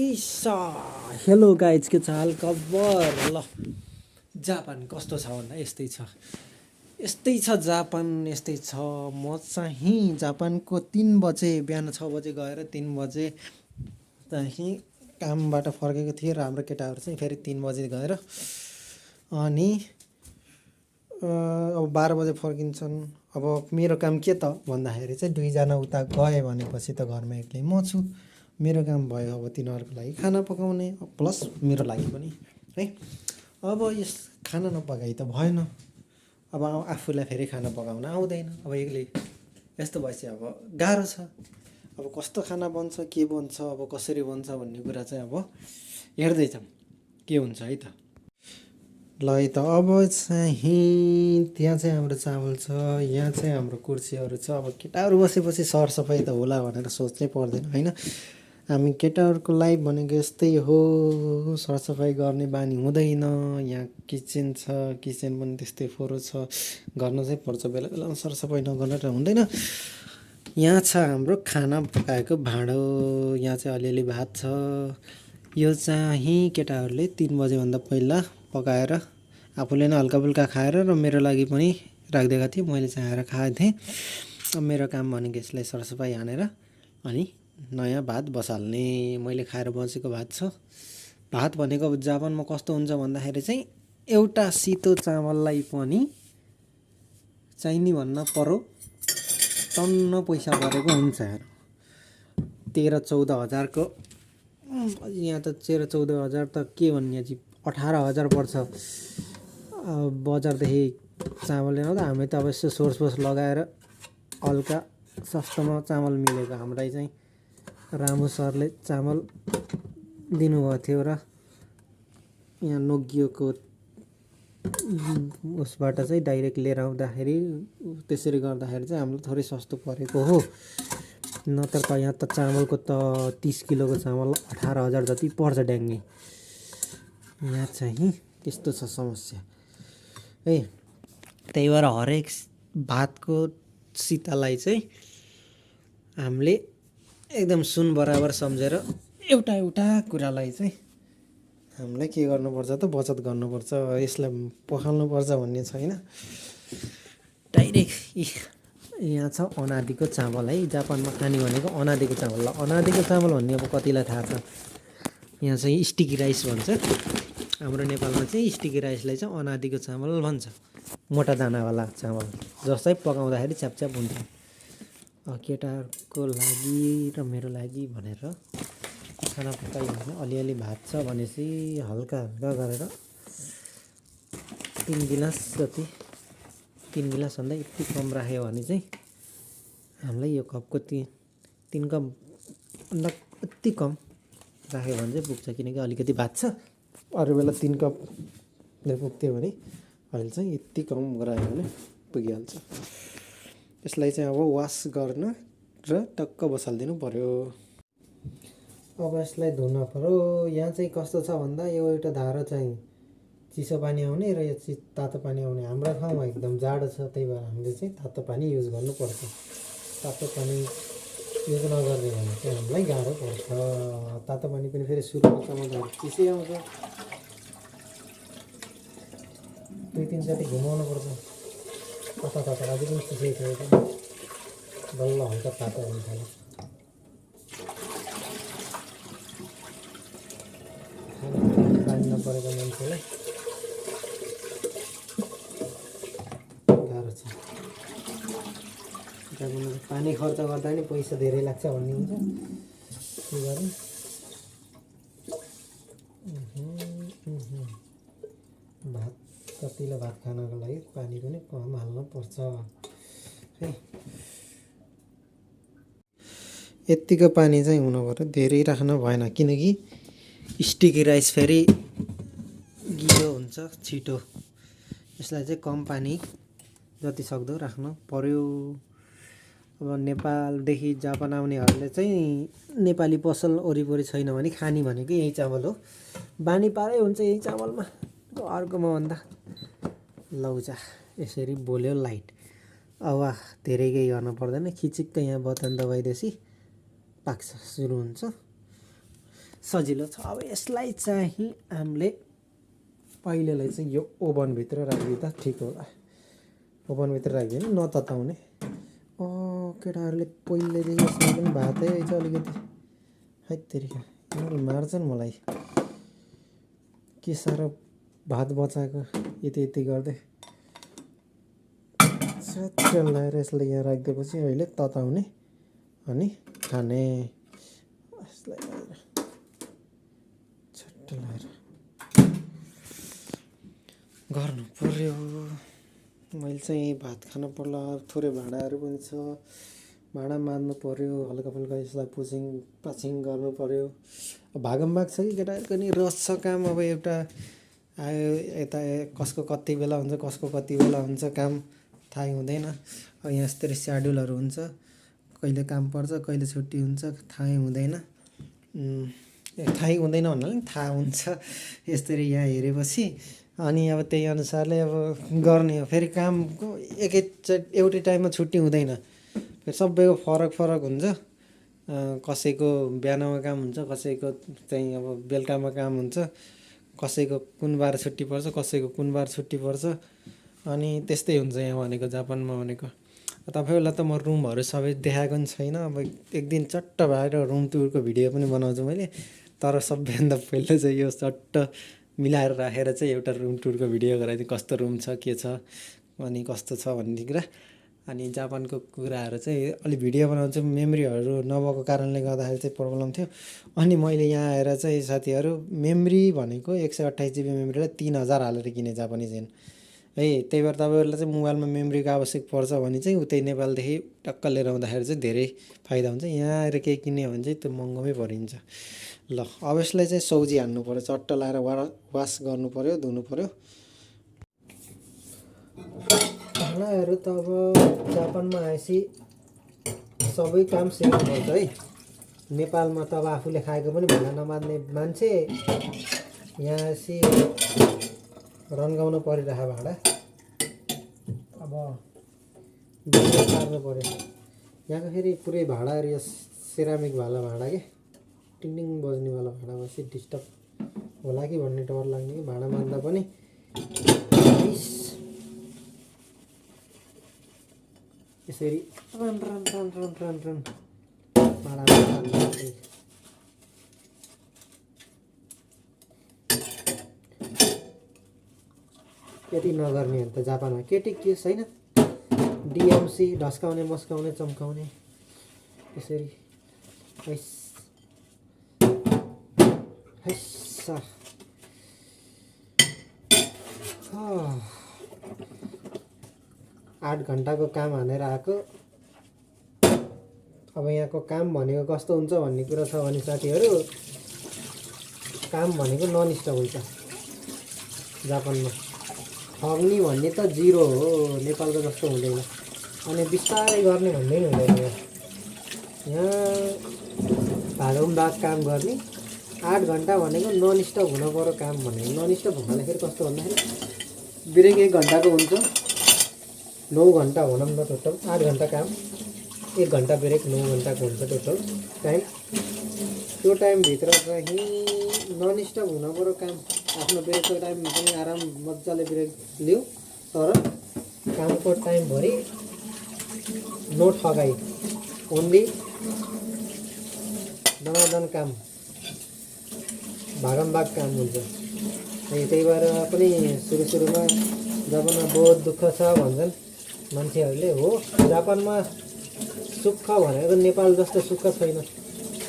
ऐसा hello guys के छ हाल खबर ल जापान कस्तो छ भन्दा यस्तै छ जापान यस्तै छ। म चाहिँ जापानको 3 बजे बिहान 6 बजे गएर 3 बजे चाहिँ कामबाट फर्केको थिएँ र हाम्रो केटाहरू चाहिँ फेरि 3 बजे गएर अनि अब 12 बजे फर्किन्छन्। अब मेरो काम के त भन्दाखेरि चाहिँ 2 जना उता गए भनेपछि त घरमा एक्लै म छु। मेरो काम भयो अब तिनीहरूको लागि खाना पकाउने प्लस मेरो लागि पनि है। अब यस खाना नपकाइ त भएन। अब आफूलाई फेरि खाना पकाउन आउँदैन। अब एक्लै यस्तो भएपछि अब गाह्रो छ। अब कस्तो खाना बन्छ के बन्छ अब कसरी बन्छ भन्ने कुरा चाहिँ अब हेर्दैछौँ के हुन्छ है त। ल है त अब चाहिँ त्यहाँ चाहिँ हाम्रो चामल छ, यहाँ चाहिँ हाम्रो कुर्सीहरू छ। अब केटाहरू बसेपछि सरसफाइ त होला भनेर सोच्नै पर्दैन होइन। हामी केटाहरूको लाइफ भनेको यस्तै हो, सरसफाइ गर्ने बानी हुँदैन। यहाँ किचन छ, किचन पनि त्यस्तै फोहोर छ, गर्न चाहिँ पर्छ बेला बेलामा सरसफाइ नगर्न त हुँदैन। यहाँ छ हाम्रो खाना पकाएको भाँडो, यहाँ चाहिँ अलिअलि भात छ। यो चाहिँ केटाहरूले 3 बजेभन्दा पहिला पकाएर आफूले नै हल्काफुल्का खाएर र मेरो लागि पनि राखिदिएका थिएँ। मैले चाहिँ आएर खाएको थिएँ। अब मेरो काम भनेको यसलाई सरसफाइ हानेर अनि नयाँ भात बसाल्ने। मैले खाएर बसेको भात छ। भात भनेको अब जापानमा कस्तो हुन्छ भन्दाखेरि चाहिँ एउटा सितो चामललाई पनि चाहिने भन्न पर्यो टन्न पैसा परेको हुन्छ यार। 13-14 हजारको यहाँ त 13-14 हजार त के भन्ने जी 18 हजार पर्छ बजारदेखि चामल ल्याउँदा। हामी त अब यसो सोर्स लगाएर हल्का सस्तोमा चामल मिलेको हामीलाई चाहिँ रामु सरले चामल दिनुभएको थियो र यहाँ नोकियोको उसबाट चाहिँ डाइरेक्ट लिएर आउँदाखेरि त्यसरी गर्दाखेरि चाहिँ हामीलाई थोरै सस्तो परेको हो। नत्र त यहाँ त चामलको त 30 किलोको चामल 18 हजार जति पर्छ ड्याङ्गे। यहाँ चाहिँ त्यस्तो छ समस्या है। त्यही भएर हरेक भातको सितालाई चाहिँ हामीले एकदम सुन बराबर सम्झेर एउटा एउटा कुरालाई चाहिँ हामीलाई के गर्नुपर्छ त बचत गर्नुपर्छ। यसलाई पखाल्नुपर्छ भन्ने छैन। डाइरेक्ट यहाँ छ अनादिको चामल है। जापानमा खाने भनेको अनादिको चामल। अनादिको चामल भन्ने अब कतिलाई थाहा छ, यहाँ चाहिँ स्टिकी राइस भन्छ। हाम्रो नेपालमा चाहिँ स्टिकी राइसलाई चाहिँ अनादिको चामल भन्छ। मोटा दानावाला चामल जस्तै पकाउँदाखेरि च्यापच्याप हुन्छ। केटाहरूको लागि र मेरो लागि भनेर खाना पकायो भने अलिअलि भात छ भनेपछि हल्का हल्का गरेर 3 गिलास जति, 3 गिलास भन्दा यति कम राख्यो भने चाहिँ हामीलाई यो कपको 3 कप भन्दा यति कम राख्यो भने चाहिँ पुग्छ। किनकि अलिकति भात छ, अरू बेला 3 कपले पुग्थ्यो भने अहिले चाहिँ यति कम गरायो भने पुगिहाल्छ। यसलाई चाहिँ अब वास गर्न र टक्क बसालिदिनु पर्यो। अब यसलाई धुन पर्यो। यहाँ चाहिँ कस्तो छ भन्दा यो एउटा धारो चाहिँ चिसो पानी आउने र यो तातो पानी आउने। हाम्रो ठाउँमा एकदम जाडो छ, त्यही भएर हामीले चाहिँ तातो पानी युज गर्नुपर्छ। तातो पानी युज नगर्ने भने चाहिँ हामीलाई गाह्रो पर्छ। तातो पानी पनि फेरि सुरुमा चलाउँदा चिसै आउँछ। 2-3 चोटि घुमाउनु पर्छ। तातो अझै पनि चिसै थियो भने बल्ल हल्का तातो हुन्छ। पानी नपरेको मान्छेलाई गाह्रो छ। पानी खर्च गर्दा पनि पैसा धेरै लाग्छ भन्ने हुन्छ। के गर्नु भात कतिलाई भात खानको लागि पानी पनि कम हाल्नु पर्छ है। यत्तिको पानी चाहिँ हुनु पर्यो, धेरै राख्नु भएन। किनकि स्टिकी राइस फेरि गिलो हुन्छ छिटो। यसलाई चाहिँ कम पानी जति सक्दो राख्नु पर्यो। अब नेपालदेखि जापान आउनेहरूले चाहिँ नेपाली पसल वरिपरि छैन भने खाने भनेको यही चामल हो। बानी पारै हुन्छ यही चामलमा। अर्कोमा भन्दा लौजा यसरी बोल्यो लाइट। अब धेरै केही गर्नु पर्दैन। खिचिक्क यहाँ बटन दबाइदिएपछि पाक्छ, सुरु हुन्छ। सजिलो छ। अब यसलाई चाहिँ हामीले पहिलेलाई चाहिँ यो ओभनभित्र राखिदिँदा ठिक होला। ओभनभित्र राखिदियो भने नतताउने। केटाहरूले पहिलेदेखि यसमा पनि भातै रहेछ अलिकति। हैत्तेरिका यिनीहरूले मार्छन् मलाई। के साह्रो भात बचाएको यति गर्दै। सट्ट लगाएर यसलाई यहाँ राखिदिएपछि अहिले तताउने अनि खाने। यसलाई लगाएर छट्ट लगाएर गर्नु पर्यो। मैले चाहिँ भात खानु पर्ला। थोरै भाँडाहरू पनि छ, भाँडा माझ्नु पर्यो। हल्का फुल्का यसलाई पुछिङ पाछिङ गर्नु पर्यो। भागमभाग छ कि केटाहरूको नि रस छ काम। अब एउटा आयो यता कसको कति बेला हुन्छ कसको कति बेला हुन्छ काम थाहै हुँदैन। अब यहाँ यस्तरी स्याड्युलहरू हुन्छ, कहिले काम पर्छ कहिले छुट्टी हुन्छ थाहै हुँदैन। थाहै हुँदैन भन्नाले नि थाहा हुन्छ यस्तरी यहाँ हेरेपछि। अनि अब त्यही अनुसारले अब गर्ने हो। फेरि कामको एउटै टाइममा छुट्टी हुँदैन। फेरि सबैको फरक फरक हुन्छ। कसैको बिहानमा काम हुन्छ, कसैको चाहिँ अब बेलुकामा काम हुन्छ, कसैको कुन बार छुट्टी पर्छ, कसैको कुन बार छुट्टी पर्छ। अनि त्यस्तै हुन्छ यहाँ भनेको जापानमा भनेको। तपाईँहरूलाई त म रुमहरू सबै देखाएको पनि छैन। अब एक दिन चट्ट भएर रुम टुरको भिडियो पनि बनाउँछु मैले। तर सबैभन्दा पहिला चाहिँ यो चट्ट मिलाएर राखेर चाहिँ एउटा रुम टुरको भिडियो गराइदिएँ। कस्तो रुम छ, के छ, अनि कस्तो छ भन्ने कुरा। अनि जापानको कुराहरू चाहिँ अलि भिडियो बनाउँछु। मेमोरीहरू नभएको कारणले गर्दाखेरि चाहिँ प्रब्लम थियो। अनि मैले यहाँ आएर चाहिँ साथीहरू मेमोरी भनेको 128 GB मेमोरीलाई 3000 हालेर किने जापानिज येन है। त्यही भएर तपाईँहरूलाई चाहिँ मोबाइलमा मेमोरीको आवश्यक पर्छ भने चाहिँ उतै नेपालदेखि टक्क लिएर आउँदाखेरि चाहिँ धेरै फाइदा हुन्छ। यहाँ आएर केही किन्यो भने चाहिँ त्यो महँगोमै परिन्छ। ल अब यसलाई चाहिँ सौजी हान्नु पऱ्यो। चट्ट लाएर वास गर्नु पऱ्यो, धुनु पऱ्यो। खानाहरू त अब जापानमा आएपछि सबै काम सिक्नुपर्छ है। नेपालमा त अब आफूले खाएको पनि भाँडा नमाज्ने मान्छे, यहाँ आएपछि रन्गाउनु परिरहेको भाँडा। अब बिस्तारै पार्नु पऱ्यो। यहाँको फेरि पुरै भाँडाहरू यो सेरामिक वाला भाँडा के टिङ बज्नेवाला भाँडा बसी डिस्टर्ब होला कि भन्ने डर लाग्ने कि भाँडा मान्दा पनि। यसरी run run run run run run भाँडा यति नगर्ने हो त जापानमा। केटी के छैन डिएमसी ढस्काउने मस्काउने चम्काउने यसरी। हैसा 8 घन्टाको काम हानेर आएको। अब यहाँको काम भनेको कस्तो हुन्छ भन्ने कुरा छ भने साथीहरू, काम भनेको ननस्टप हुन्छ जापानमा। ठग्ने भन्ने त जिरो हो, नेपालको जस्तो हुँदैन। अनि बिस्तारै गर्ने भन्ने पनि हुँदैन। यहाँ भागमभाग काम गर्ने 8 घन्टा भनेको ननस्टप हुन पर्यो काम भनेको। ननस्टप भन्दाखेरि कस्तो भन्दाखेरि ब्रेक 1 घन्टाको हुन्छ, 9 घन्टा भनौँ न टोटल। 8 घन्टा काम, 1 घन्टा ब्रेक, 9 घन्टाको हुन्छ टोटल टाइम। त्यो टाइमभित्र चाहिँ ननस्टप हुन पर्यो काम। आफ्नो ब्रेकको टाइम पनि आराम मजाले ब्रेक लियो, तर कामको टाइमभरि नो ठगाई, ओन्ली दनादन काम, भागमभाग काम हुन्छ। त्यही भएर पनि सुरुमा जापानमा बहुत दुःख छ भन्छन् मान्छेहरूले। हो, जापानमा सुख भनेको नेपाल जस्तो सुख छैन।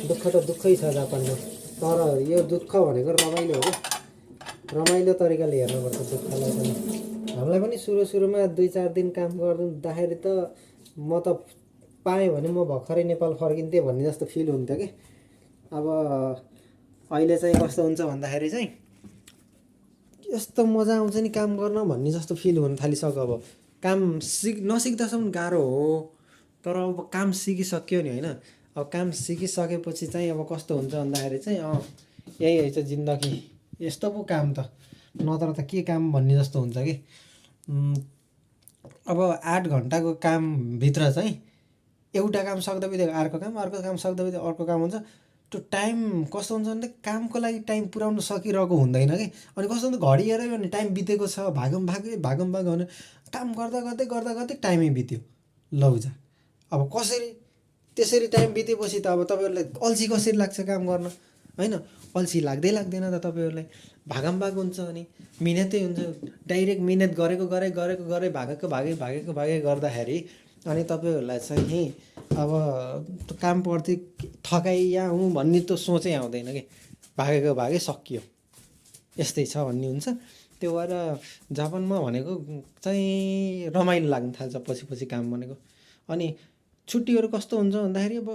दुःख त दुःखै छ जापानमा। तर यो दुःख भनेको रमाइलो हो। रमाइलो तरिकाले हेर्नुपर्छ दुःखलाई पनि। हामीलाई पनि सुरुमा 2-4 दिन काम गर्दाखेरि त म त पाएँ भने म भर्खरै नेपाल फर्किन्थेँ भन्ने जस्तो फिल हुन्थ्यो कि। अब अहिले चाहिँ कस्तो हुन्छ भन्दाखेरि चाहिँ यस्तो मजा आउँछ नि काम गर्न भन्ने जस्तो फिल हुन थालिसक्यो। अब काम नसिक्दासम्म गाह्रो हो, तर अब काम सिकिसक्यो नि होइन। अब काम सिकिसकेपछि चाहिँ अब कस्तो हुन्छ भन्दाखेरि चाहिँ यही रहेछ जिन्दगी, यस्तो पो काम त, नत्र त के काम भन्ने जस्तो हुन्छ कि। अब 8 घन्टाको कामभित्र चाहिँ एउटा काम सक्दा बित्तिकै अर्को काम सक्दा बित्तिकै अर्को काम हुन्छ। त्यो टाइम कस्तो हुन्छ भने कामको लागि टाइम पुर्याउन सकिरहेको हुँदैन कि। अनि कस्तो हुन्छ घडी हेऱ्यो भने टाइम बितेको छ, भागौँ भाग भने काम गर्दा गर्दै टाइमै बित्यो। लौ जा, अब कसरी त्यसरी टाइम बितेपछि त अब तपाईँहरूलाई अल्छी कसरी लाग्छ काम गर्न, होइन? अल्छी लाग्दैन त तपाईँहरूलाई, भाग हुन्छ। अनि मिहिनेतै हुन्छ, डाइरेक्ट मिहिनेत गरेको भागेको गर्दाखेरि अनि तपाईँहरूलाई चाहिँ अब कामप्रति थकाइया हुँ भन्ने त सोचै आउँदैन कि, भागेको सकियो यस्तै छ भन्ने हुन्छ। त्यो भएर जापानमा भनेको चाहिँ रमाइलो लाग्न थाल्छ पछि काम भनेको। अनि छुट्टीहरू कस्तो हुन्छ भन्दाखेरि अब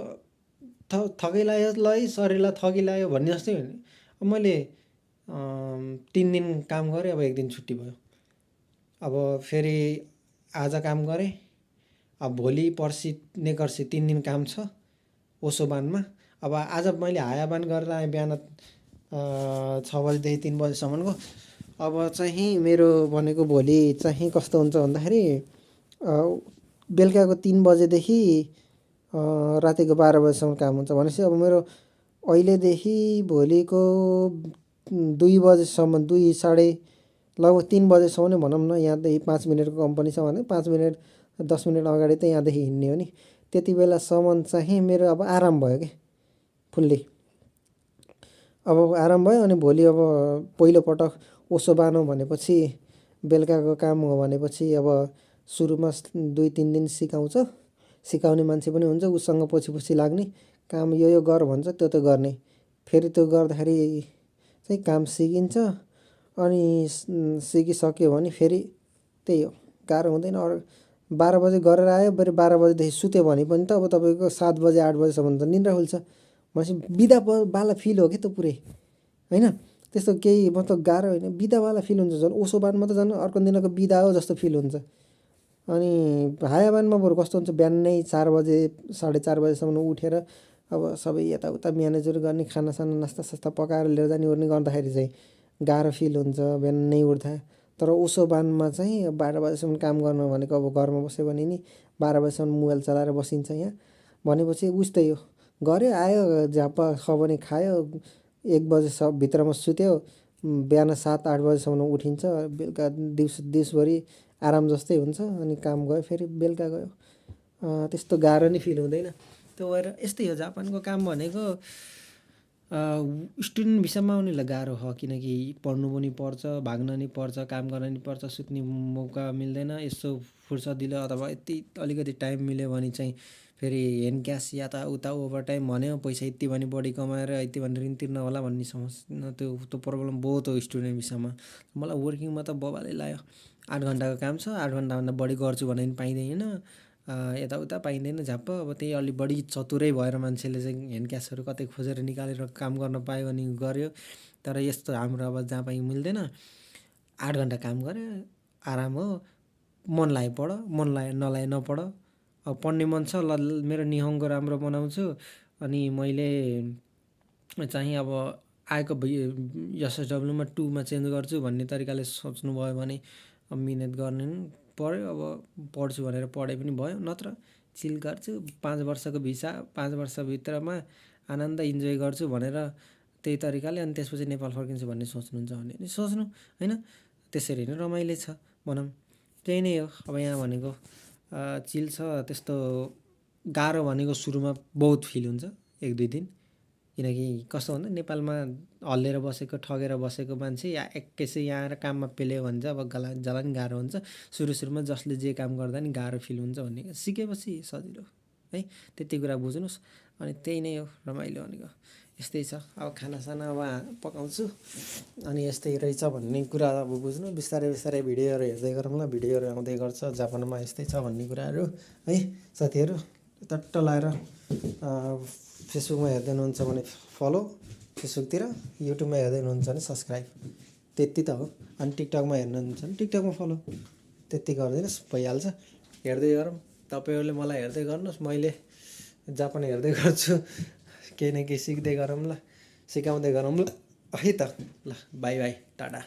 थकै लाग्यो ल शरीरलाई थकिलाग्यो भन्ने जस्तै हो नि। अब मैले 3 दिन काम गरेँ, अब 1 दिन छुट्टी भयो। अब फेरि आज काम गरेँ, अब भोलि पर्सि नेकर्सी 3 दिन काम छ ओसोबानमा। अब आज मैले हायाबान गरेर आएँ बिहान 6 बजीदेखि 3 बजीसम्मको। अब चाहिँ मेरो भनेको भोलि चाहिँ कस्तो हुन्छ भन्दाखेरि बेलुकाको 3 बजेदेखि रातिको 12 बजीसम्म काम हुन्छ। भनेपछि अब मेरो अहिलेदेखि भोलिको 2 बजेसम्म, 2 साढे लगभग 3 बजेसम्म नै भनौँ न, यहाँदेखि 5 मिनटको कम्पनी छ भने 5 मिनट 10 मिनट अगाडि त यहाँदेखि हिँड्ने हो नि। त्यति बेलासम्म चाहिँ मेरो अब आराम भयो कि फुल्ली, अब आराम भयो। अनि भोलि अब पहिलोपटक ओसोबानो भनेपछि बेलुकाको काम हो भनेपछि अब सुरुमा 2-3 दिन सिकाउने मान्छे पनि हुन्छ, उसँग पछि लाग्ने, काम यो गर भन्छ त्यो त गर्ने। फेरि त्यो गर्दाखेरि चाहिँ काम सिकिन्छ। अनि सिकिसक्यो भने फेरि त्यही हो, गाह्रो हुँदैन। 12 बजे गरेर आयो, फेरि 12 बजेदेखि सुत्यो भने पनि त अब तपाईँको 7 बजे 8 बजेसम्म त निन्द्रा खुल्छ। भनेपछि बिदावाला फिल हो कि त पुरै, होइन? त्यस्तो केही मतलब गाह्रो होइन, बिदावाला फिल हुन्छ। झन् ओसोबानमा त झन् अर्को दिनको बिदा हो जस्तो फिल हुन्छ। अनि हायाबानमा बरु कस्तो हुन्छ, बिहानै 4 बजे 4:30 बजेसम्म उठेर अब सबै यताउता म्यानेजहरू गर्ने, खानासाना नास्तासास्ता पकाएर लिएर जाने ओर्ने गर्दाखेरि चाहिँ गाह्रो फिल हुन्छ बिहानै उठ्दा। तर ओसोबानमा चाहिँ 12 बजेसम्म काम गर्नु भनेको अब घरमा बस्यो भने नि 12 बजेसम्म मोबाइल चलाएर बसिन्छ यहाँ भनेपछि उस्तै हो। गऱ्यो आयो, झ्याप्प खबने खायो, 1 बजेभित्रमा सुत्यो, बिहान 7-8 बजेसम्म उठिन्छ। बेलुका दिउँसभरि आराम जस्तै हुन्छ। अनि काम गयो, फेरि बेलुका गयो, त्यस्तो गाह्रो नि फिल हुँदैन। त्यो भएर यस्तै हो जापानको काम भनेको। स्टुडेन्ट भिसामा आउनेलाई गाह्रो हो, किनकि पढ्नु पनि पर्छ, भाग्न नि पर्छ, काम गर्न नि पर्छ, सुत्ने मौका मिल्दैन। यसो फुर्सदिलो अथवा यति अलिकति टाइम मिल्यो भने चाहिँ फेरि हेन क्यास यताउता ओभरटाइम भन्यो, पैसा यति भने बढी कमाएर यति भने ऋण तिर्न होला भन्ने समस्या, त्यो प्रब्लम बहुत हो स्टुडेन्ट भिसामा। मलाई वर्किङमा त बबालै लाग्यो। 8 घन्टाको काम छ, 8 घन्टाभन्दा बढी गर्छु भने पनि पाइँदैन, यताउता पाइँदैन झ्याप्प। अब त्यही अलि बढी चतुरै भएर मान्छेले चाहिँ हेन क्यासहरू कतै खोजेर निकालेर काम गर्न पायो भने गर्यो। तर यस्तो हाम्रो अब जहाँ पाइ मिल्दैन। 8 घन्टा काम गऱ्यो, आराम हो, मन लाग्यो पढ, मन लाग्यो नलागे नपढ। अब पढ्ने मन छ, ल मेरो निहोङ्गो राम्रो बनाउँछु, अनि मैले चाहिँ अब आएको एसएसडब्ल्यूमा 2मा चेन्ज गर्छु भन्ने तरिकाले सोच्नुभयो भने अब मिहिनेत गर्ने पऱ्यो। अब पढ्छु भनेर पढे पनि भयो, नत्र चिल गर्छु 5 वर्षको भिसा, 5 वर्षभित्रमा आनन्द इन्जोय गर्छु भनेर त्यही तरिकाले, अनि त्यसपछि नेपाल फर्किन्छु भन्ने सोच्नुहुन्छ भने नि सोच्नु, होइन? त्यसरी नै रमाइलो छ भनौँ। त्यही नै हो। अब यहाँ भनेको चिल छ। त्यस्तो गाह्रो भनेको सुरुमा बहुत फिल हुन्छ 1-2 दिन, किनकि कस्तो भन्दा नेपालमा हल्लिएर बसेको, ठगेर बसेको मान्छे एकैछिन यहाँ आएर काममा पेल्यो भने चाहिँ अब जला नि गाह्रो हुन्छ। सुरुमा जसले जे काम गर्दा नि गाह्रो फिल हुन्छ भन्ने, सिकेपछि सजिलो है, त्यति कुरा बुझ्नुहोस्। अनि त्यही नै हो रमाइलो भनेको, यस्तै छ। अब खानासाना अब पकाउँछु, अनि यस्तै रहेछ भन्ने कुरा अब बुझ्नु। बिस्तारै भिडियोहरू हेर्दै गरौँ ल, भिडियोहरू आउँदै गर्छ जापानमा यस्तै छ भन्ने कुराहरू है। साथीहरू टट्ट लाएर फेसबुकमा हेर्दै हुनुहुन्छ भने फलो, फेसबुकतिर, युट्युबमा हेर्दै हुनुहुन्छ भने सब्सक्राइब, त्यति त हो। अनि टिकटकमा हेर्नुहुन्छ भने टिकटकमा फलो, त्यति गरिदिनुहोस् भइहाल्छ। हेर्दै गरौँ, तपाईँहरूले मलाई हेर्दै गर्नुहोस्, मैले जापान हेर्दै गर्छु। केही न केही सिक्दै गरौँ ल, सिकाउँदै गरौँ ल है त। ल बाई बाई, टाटा।